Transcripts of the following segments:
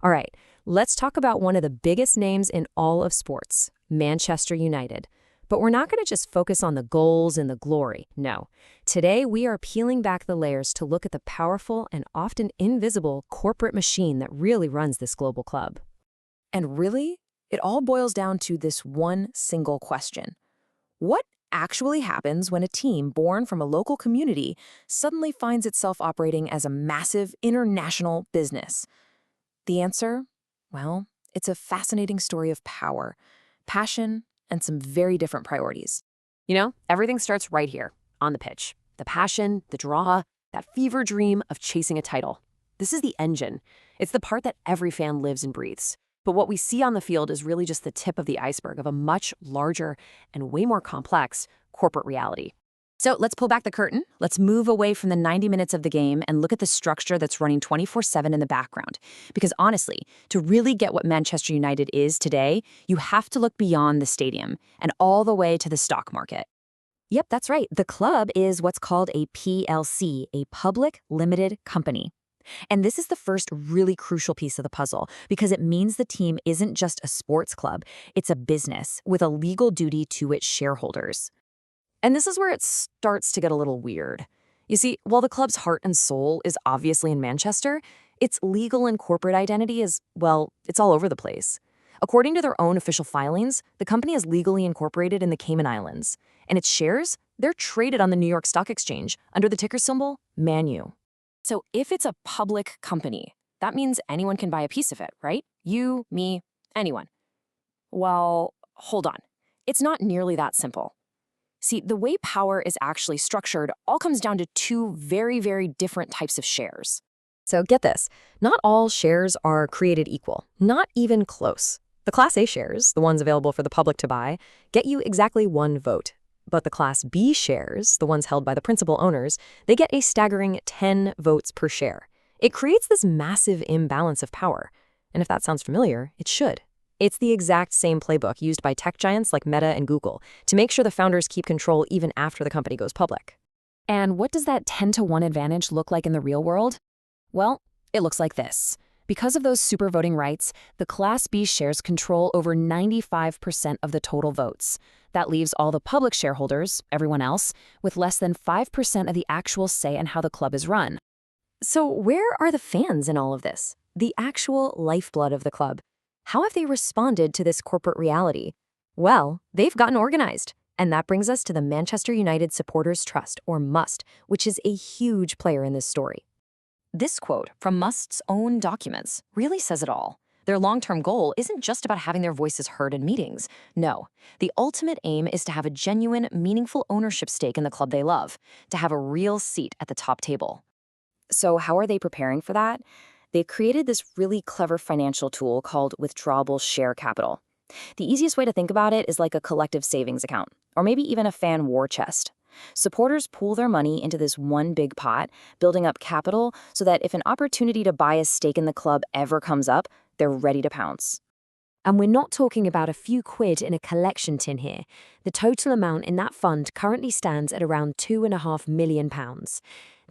All right, let's talk about one of the biggest names in all of sports, Manchester United. But we're not going to just focus on the goals and the glory. No. Today, we are peeling back the layers to look at the powerful and often invisible corporate machine that really runs this global club. And really, it all boils down to this one single question. What actually happens when a team born from a local community suddenly finds itself operating as a massive international business? The answer? Well, it's a fascinating story of power, passion, and some very different priorities. You know, everything starts right here, on the pitch. The passion, the draw, that fever dream of chasing a title. This is the engine. It's the part that every fan lives and breathes. But what we see on the field is really just the tip of the iceberg of a much larger and way more complex corporate reality. So let's pull back the curtain. Let's move away from the 90 minutes of the game and look at the structure that's running 24/7 in the background. Because honestly, to really get what Manchester United is today, you have to look beyond the stadium and all the way to the stock market. Yep, that's right. The club is what's called a PLC, a public limited company. And this is the first really crucial piece of the puzzle because it means the team isn't just a sports club, it's a business with a legal duty to its shareholders. And this is where it starts to get a little weird. You see, while the club's heart and soul is obviously in Manchester, its legal and corporate identity is, well, it's all over the place. According to their own official filings, the company is legally incorporated in the Cayman Islands, and its shares, they're traded on the New York Stock Exchange under the ticker symbol MANU. So if it's a public company, that means anyone can buy a piece of it, right? You, me, anyone. Well, hold on. It's not nearly that simple. See, the way power is actually structured all comes down to two very, very different types of shares. So get this, not all shares are created equal, not even close. The Class A shares, the ones available for the public to buy, get you exactly one vote. But the Class B shares, the ones held by the principal owners, they get a staggering 10 votes per share. It creates this massive imbalance of power. And if that sounds familiar, it should. It's the exact same playbook used by tech giants like Meta and Google to make sure the founders keep control even after the company goes public. And what does that 10-to-1 advantage look like in the real world? Well, it looks like this. Because of those super voting rights, the Class B shares control over 95% of the total votes. That leaves all the public shareholders, everyone else, with less than 5% of the actual say in how the club is run. So where are the fans in all of this? The actual lifeblood of the club. How have they responded to this corporate reality? Well, they've gotten organized. And that brings us to the Manchester United Supporters Trust, or MUST, which is a huge player in this story. This quote from MUST's own documents really says it all. Their long-term goal isn't just about having their voices heard in meetings. No, the ultimate aim is to have a genuine, meaningful ownership stake in the club they love, to have a real seat at the top table. So how are they preparing for that? They've created this really clever financial tool called withdrawable share capital. The easiest way to think about it is like a collective savings account, or maybe even a fan war chest. Supporters pool their money into this one big pot, building up capital so that if an opportunity to buy a stake in the club ever comes up, they're ready to pounce. And we're not talking about a few quid in a collection tin here. The total amount in that fund currently stands at around £2.5 million.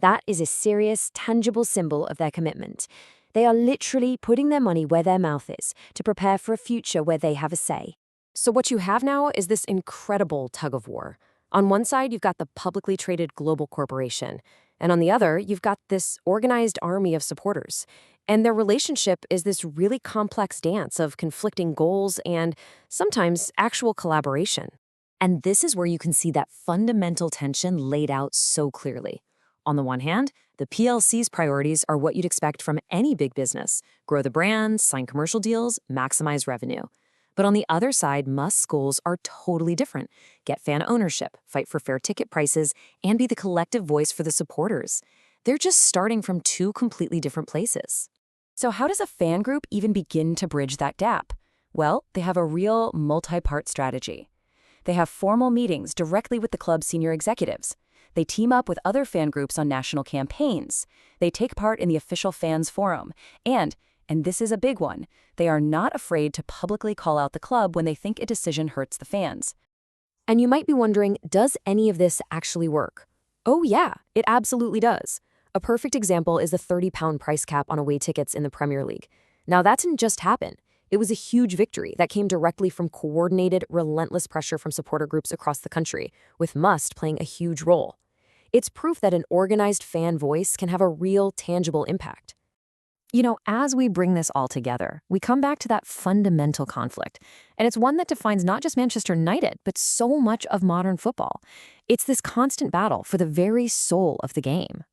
That is a serious, tangible symbol of their commitment. They are literally putting their money where their mouth is to prepare for a future where they have a say. So what you have now is this incredible tug of war. On one side, you've got the publicly traded global corporation, and on the other, you've got this organized army of supporters. And their relationship is this really complex dance of conflicting goals and sometimes actual collaboration. And this is where you can see that fundamental tension laid out so clearly. On the one hand, the PLC's priorities are what you'd expect from any big business: grow the brand, sign commercial deals, maximize revenue. But on the other side, MUST's goals are totally different. Get fan ownership, fight for fair ticket prices, and be the collective voice for the supporters. They're just starting from two completely different places. So how does a fan group even begin to bridge that gap? Well, they have a real multi-part strategy. They have formal meetings directly with the club's senior executives. They team up with other fan groups on national campaigns. They take part in the official fans forum. And this is a big one, they are not afraid to publicly call out the club when they think a decision hurts the fans. And you might be wondering, does any of this actually work? Oh yeah, it absolutely does. A perfect example is the £30 price cap on away tickets in the Premier League. Now, that didn't just happen. It was a huge victory that came directly from coordinated, relentless pressure from supporter groups across the country, with Must playing a huge role. It's proof that an organized fan voice can have a real, tangible impact. As we bring this all together, we come back to that fundamental conflict. And it's one that defines not just Manchester United, but so much of modern football. It's this constant battle for the very soul of the game.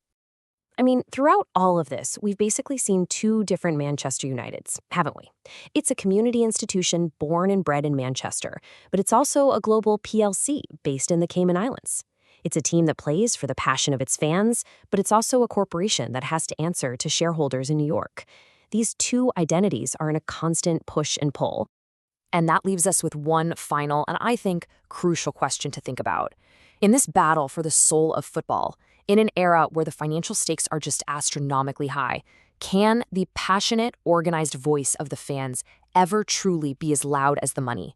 Throughout all of this, we've basically seen two different Manchester Uniteds, haven't we? It's a community institution born and bred in Manchester, but it's also a global PLC based in the Cayman Islands. It's a team that plays for the passion of its fans, but it's also a corporation that has to answer to shareholders in New York. These two identities are in a constant push and pull. And that leaves us with one final and I think crucial question to think about. In this battle for the soul of football, in an era where the financial stakes are just astronomically high, can the passionate, organized voice of the fans ever truly be as loud as the money?